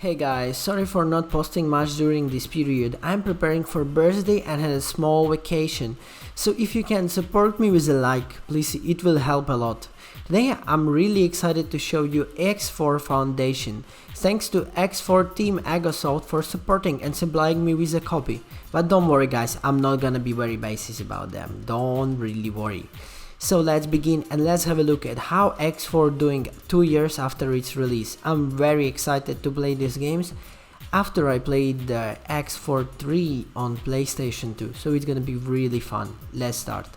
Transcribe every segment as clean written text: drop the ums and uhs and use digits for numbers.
Hey guys, sorry for not posting much during this period. I'm preparing for birthday and had a small vacation. So if you can support me with a like, please, it will help a lot. Today I'm really excited to show you X4 Foundation. Thanks to X4 team AGOS for supporting and supplying me with a copy. But don't worry guys, I'm not gonna be very basic about them. Don't really worry. So let's begin and let's have a look at how X4 doing 2 years after its release. I'm very excited to play these games after I played the X4 3 on PlayStation 2, so it's gonna be really fun. Let's start.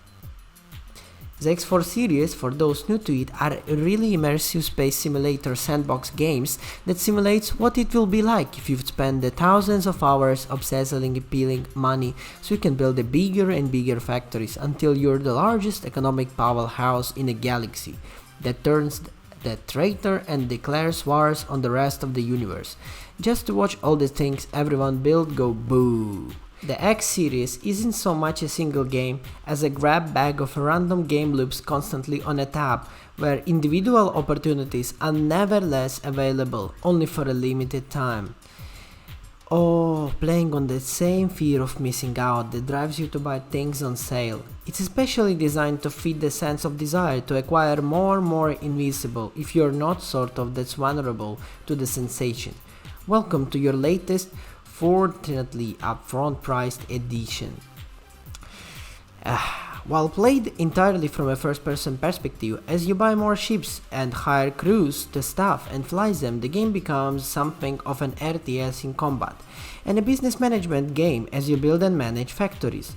The X4 series, for those new to it, are really immersive space simulator sandbox games that simulates what it will be like if you've spent the thousands of hours obsessing peeling money so you can build the bigger and bigger factories until you're the largest economic powerhouse in a galaxy that turns the traitor and declares wars on the rest of the universe, just to watch all the things everyone built go boo. The X series isn't so much a single game as a grab bag of random game loops constantly on a tab, where individual opportunities are nevertheless available only for a limited time. Oh, playing on the same fear of missing out that drives you to buy things on sale. It's especially designed to feed the sense of desire to acquire more invisible if you're not sort of that's vulnerable to the sensation. Welcome to your latest, fortunately upfront priced edition. While played entirely from a first-person perspective, as you buy more ships and hire crews to staff and fly them, the game becomes something of an RTS in combat, and a business management game as you build and manage factories.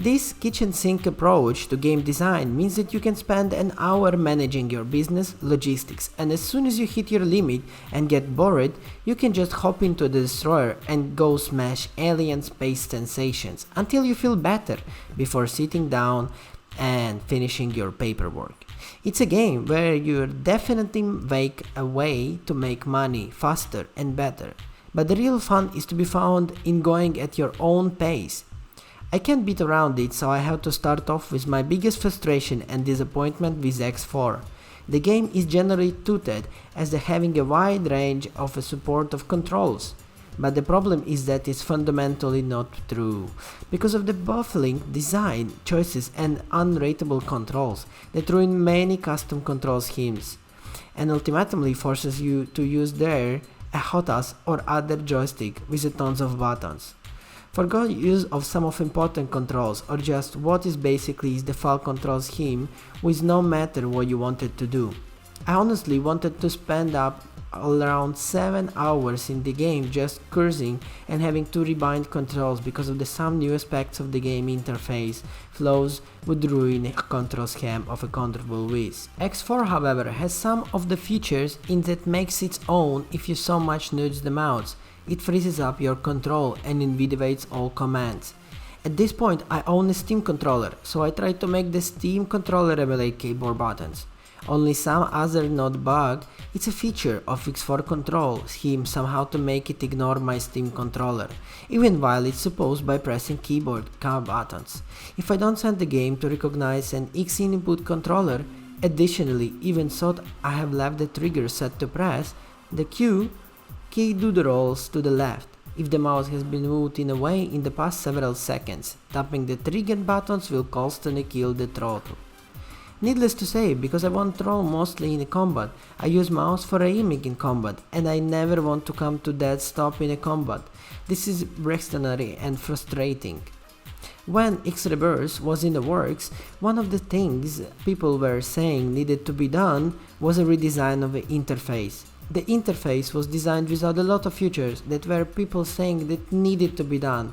This kitchen sink approach to game design means that you can spend an hour managing your business logistics, and as soon as you hit your limit and get bored, you can just hop into the destroyer and go smash alien space sensations until you feel better before sitting down and finishing your paperwork. It's a game where you definitely make a way to make money faster and better, but the real fun is to be found in going at your own pace. I can't beat around it, so I have to start off with my biggest frustration and disappointment with X4. The game is generally touted as having a wide range of support of controls, but the problem is that it's fundamentally not true, because of the baffling design choices and unrateable controls that ruin many custom control schemes, and ultimately forces you to use a HOTAS or other joystick with tons of buttons. Forgo use of some of important controls, or just what is basically is default control scheme with no matter what you wanted to do. I honestly wanted to spend up around 7 hours in the game just cursing and having to rebind controls because of some new aspects of the game interface flows would ruin a control scheme of a comfortable whiz. X4 however has some of the features in that makes its own if you so much nudge the mouse. It freezes up your control and invalidates all commands. At this point I own a Steam controller, so I try to make the Steam controller emulate keyboard buttons. Only some other not bug, it's a feature of X4 control scheme somehow to make it ignore my Steam controller, even while it's supposed by pressing keyboard buttons. If I don't send the game to recognize an X input controller, additionally even thought I have left the trigger set to press the Q key do the rolls to the left if the mouse has been moved in a way in the past several seconds. Tapping the trigger buttons will constantly kill the throttle. Needless to say, because I won't roll mostly in combat, I use mouse for aiming in combat, and I never want to come to dead stop in a combat. This is reactionary and frustrating. When X-Reverse was in the works, one of the things people were saying needed to be done was a redesign of the interface. The interface was designed without a lot of features that were people saying that needed to be done,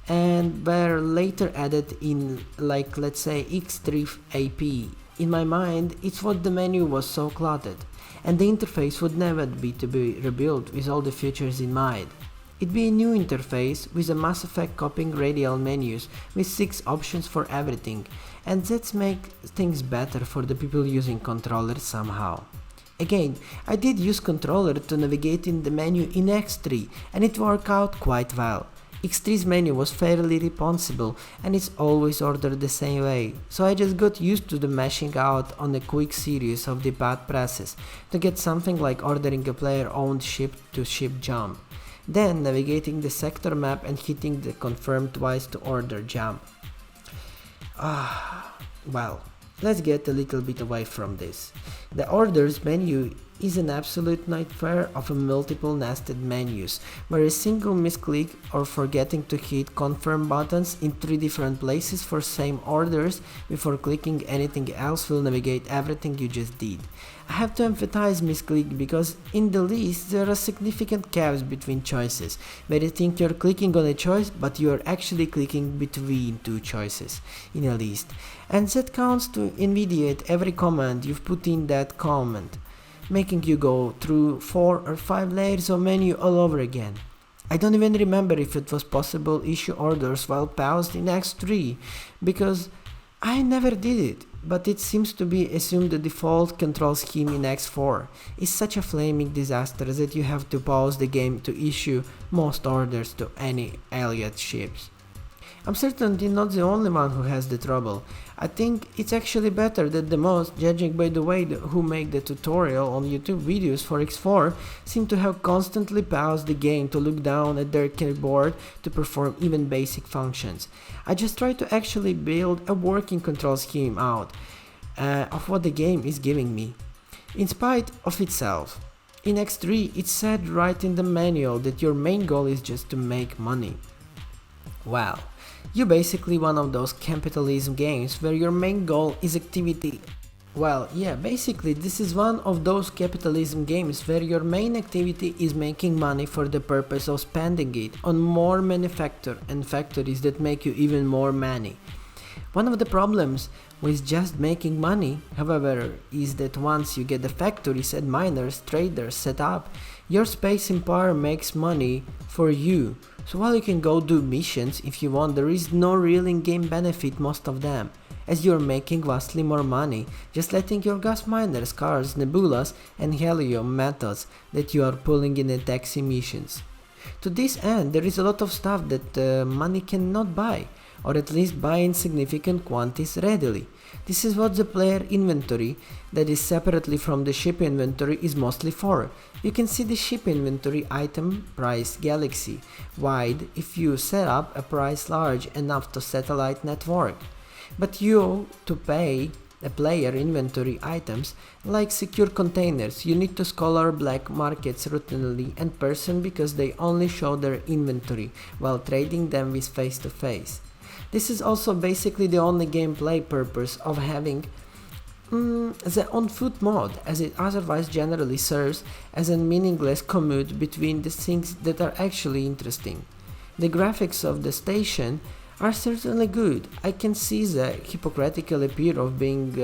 and were later added in, like let's say X3 AP. In my mind, it's what the menu was so cluttered, and the interface would never be to be rebuilt with all the features in mind. It'd be a new interface with a Mass Effect copying radial menus with 6 options for everything, and that's make things better for the people using controllers somehow. Again, I did use controller to navigate in the menu in X3 and it worked out quite well. X3's menu was fairly responsible and it's always ordered the same way, so I just got used to the mashing out on a quick series of the bad presses to get something like ordering a player-owned ship-to-ship jump, then navigating the sector map and hitting the confirm twice to order jump. Well, let's get a little bit away from this. The orders menu is an absolute nightmare of multiple nested menus, where a single misclick or forgetting to hit confirm buttons in 3 different places for same orders before clicking anything else will navigate everything you just did. I have to emphasize misclick because in the list there are significant gaps between choices, where you think you're clicking on a choice but you're actually clicking between 2 choices in a list, and that counts to invalidate every command you've put in that comment, making you go through 4 or 5 layers of menu all over again. I don't even remember if it was possible issue orders while paused in X3, because I never did it, but it seems to be assumed the default control scheme in X4 is such a flaming disaster that you have to pause the game to issue most orders to any allied ships. I'm certainly not the only one who has the trouble. I think it's actually better that the most, judging by the way who make the tutorial on YouTube videos for X4, seem to have constantly paused the game to look down at their keyboard to perform even basic functions. I just try to actually build a working control scheme out of what the game is giving me, in spite of itself. In X3, it's said right in the manual that your main goal is just to make money. Well, you're basically one of those capitalism games where your main goal is activity. Well, yeah, basically this is one of those capitalism games where your main activity is making money for the purpose of spending it on more manufacture and factories that make you even more money. One of the problems with just making money, however, is that once you get the factories and miners, traders set up, your space empire makes money for you. So while you can go do missions if you want, there is no real in-game benefit most of them, as you're making vastly more money just letting your gas miners, cars, nebulas and helium methods that you are pulling in the taxi missions. To this end, there is a lot of stuff that money cannot buy, or at least buy in significant quantities readily. This is what the player inventory, that is separately from the ship inventory, is mostly for. You can see the ship inventory item price galaxy wide if you set up a price large enough to satellite network. But you to pay a player inventory items like secure containers, you need to scour black markets routinely and person because they only show their inventory while trading them with face to face. This is also basically the only gameplay purpose of having the on-foot mode, as it otherwise generally serves as a meaningless commute between the things that are actually interesting. The graphics of the station are certainly good. I can see the hypocritical appeal of being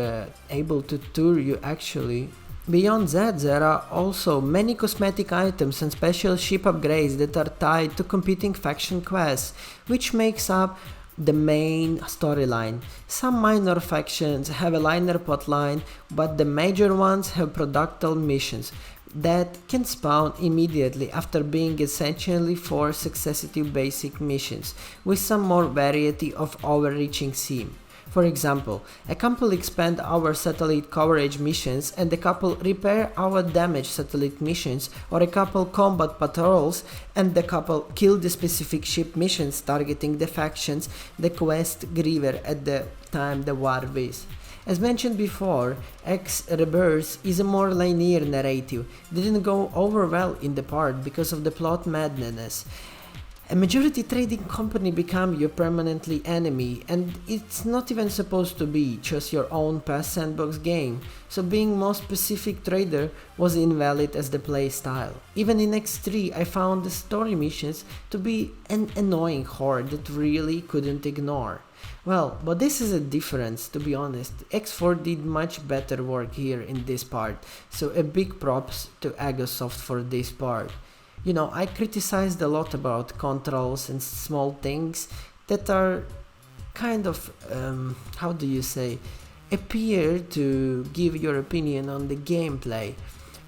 able to tour you actually. Beyond that, there are also many cosmetic items and special ship upgrades that are tied to competing faction quests, which makes up the main storyline. Some minor factions have a linear plotline, but the major ones have productal missions that can spawn immediately after being essentially 4 successive basic missions, with some more variety of overreaching theme. For example, a couple expand our satellite coverage missions and a couple repair our damaged satellite missions, or a couple combat patrols and the couple kill the specific ship missions targeting the factions the quest griever at the time the war with. As mentioned before, X Rebirth is a more linear narrative, didn't go over well in the part because of the plot madness. A majority trading company become your permanently enemy, and it's not even supposed to be just your own past sandbox game, so being more specific trader was invalid as the play style. Even in X3 I found the story missions to be an annoying horde that really couldn't ignore. Well, but this is a difference, to be honest. X4 did much better work here in this part, so a big props to AGOS for this part. You know, I criticized a lot about controls and small things that are kind of, how do you say, appear to give your opinion on the gameplay.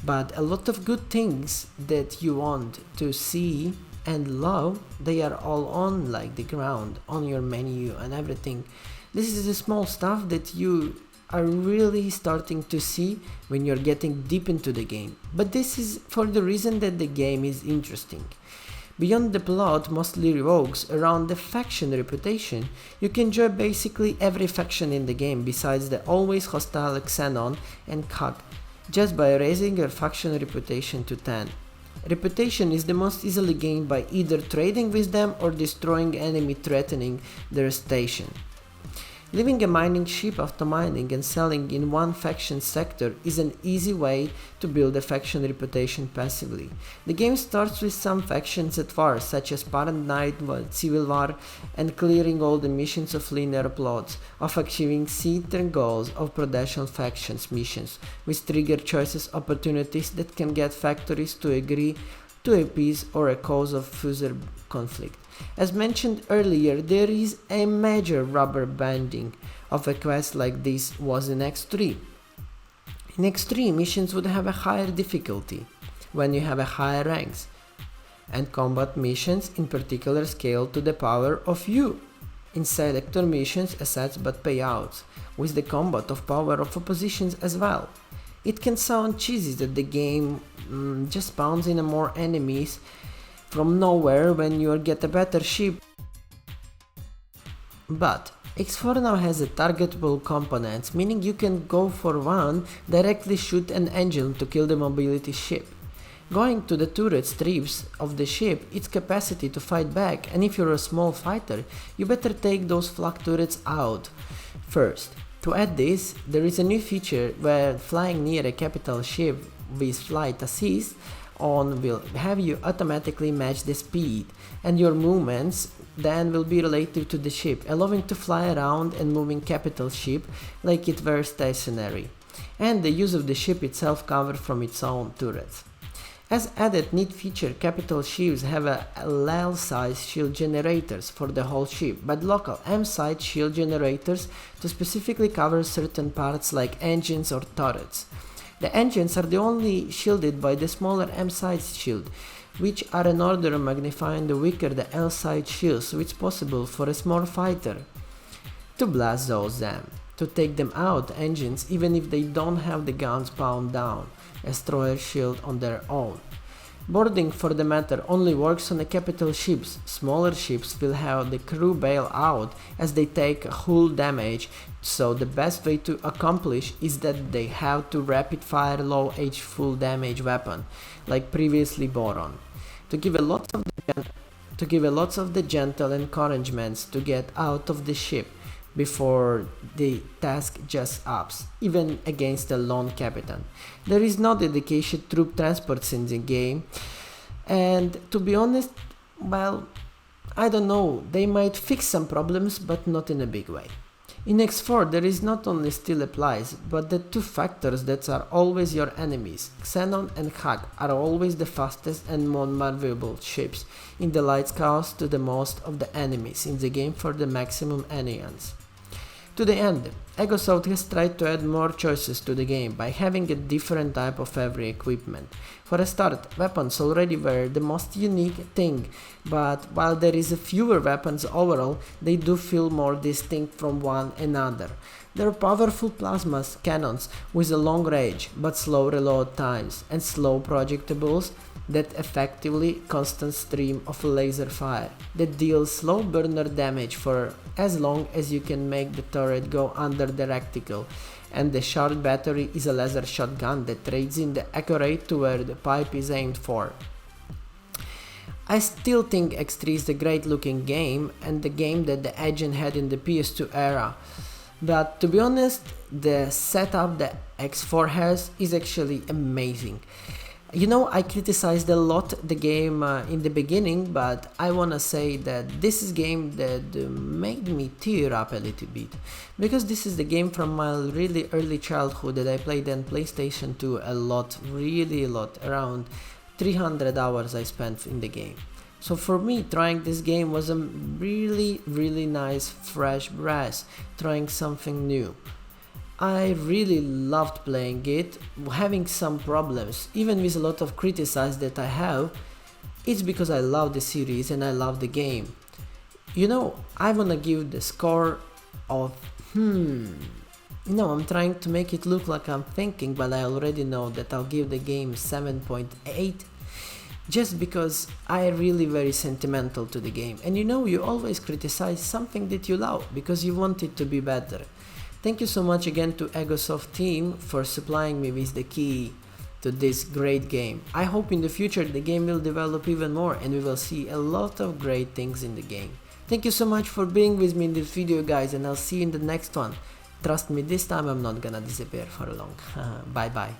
But a lot of good things that you want to see and low, they are all on like the ground, on your menu and everything. This is the small stuff that you are really starting to see when you're getting deep into the game. But this is for the reason that the game is interesting. Beyond the plot mostly revolves around the faction reputation, you can enjoy basically every faction in the game besides the always hostile Xenon and COG, just by raising your faction reputation to 10. Reputation is the most easily gained by either trading with them or destroying enemy threatening their station. Leaving a mining ship after mining and selling in one faction sector is an easy way to build a faction reputation passively. The game starts with some factions at war, such as Parent Knight, Civil War, and clearing all the missions of linear plots, of achieving certain goals of potential factions missions, with trigger choices opportunities that can get factories to agree to a peace or a cause of further conflict. As mentioned earlier, there is a major rubber banding of a quest like this was in X3. In X3, missions would have a higher difficulty when you have a higher ranks, and combat missions in particular scale to the power of you. In selector missions, assets but payouts, with the combat of power of oppositions as well. It can sound cheesy that the game just spawns in more enemies from nowhere when you get a better ship, but X4 now has a targetable components, meaning you can go for one, directly shoot an engine to kill the mobility ship. Going to the turret strips of the ship its capacity to fight back, and if you're a small fighter, you better take those flak turrets out first. To add this, there is a new feature where flying near a capital ship with flight assist on will have you automatically match the speed, and your movements then will be related to the ship, allowing to fly around and moving capital ship like it were stationary, and the use of the ship itself covered from its own turrets. As added neat feature, capital ships have a L-size shield generators for the whole ship, but local M-size shield generators to specifically cover certain parts like engines or turrets. The engines are the only shielded by the smaller M-size shield, which are an order of magnifying the weaker the L-size shields, so it's possible for a small fighter to blast them, to take them out engines even if they don't have the guns pound down a destroyer shield on their own. Boarding, for the matter, only works on the capital ships. Smaller ships will have the crew bail out as they take hull damage, so the best way to accomplish is that they have to rapid fire low H full damage weapon, like previously Boron, to give a lot of the gentle encouragements to get out of the ship before the task just ups, even against a lone captain. There is no dedicated troop transports in the game, and to be honest, well, I don't know, they might fix some problems, but not in a big way. In X4 there is not only still applies, but the two factors that are always your enemies, Xenon and Hag, are always the fastest and more maneuverable ships in the light scales to the most of the enemies in the game for the maximum annoyance. To the end, AGOS has tried to add more choices to the game by having a different type of every equipment. For a start, weapons already were the most unique thing, but while there is fewer weapons overall, they do feel more distinct from one another. There are powerful plasma cannons with a long range but slow reload times, and slow projectiles that effectively constant stream of laser fire that deals slow burner damage for as long as you can make the turret go under the reticle, and the short battery is a laser shotgun that trades in the accurate to where the pipe is aimed for. I still think X3 is a great looking game and the game that the agent had in the PS2 era, but to be honest, the setup that X4 has is actually amazing. You know, I criticized a lot the game in the beginning, but I wanna say that this is a game that made me tear up a little bit, because this is the game from my really early childhood that I played on PlayStation 2 a lot, really a lot, around 300 hours I spent in the game. So for me, trying this game was a really nice fresh breath, trying something new. I really loved playing it, having some problems, even with a lot of criticism that I have. It's because I love the series and I love the game. You know, I wanna give the score of I'm trying to make it look like I'm thinking, but I already know that I'll give the game 7.8, just because I really very sentimental to the game. And you always criticize something that you love because you want it to be better. Thank you so much again to AGOS team for supplying me with the key to this great game. I hope in the future the game will develop even more and we will see a lot of great things in the game. Thank you so much for being with me in this video, guys, and I'll see you in the next one. Trust me, this time I'm not gonna disappear for long. Bye bye.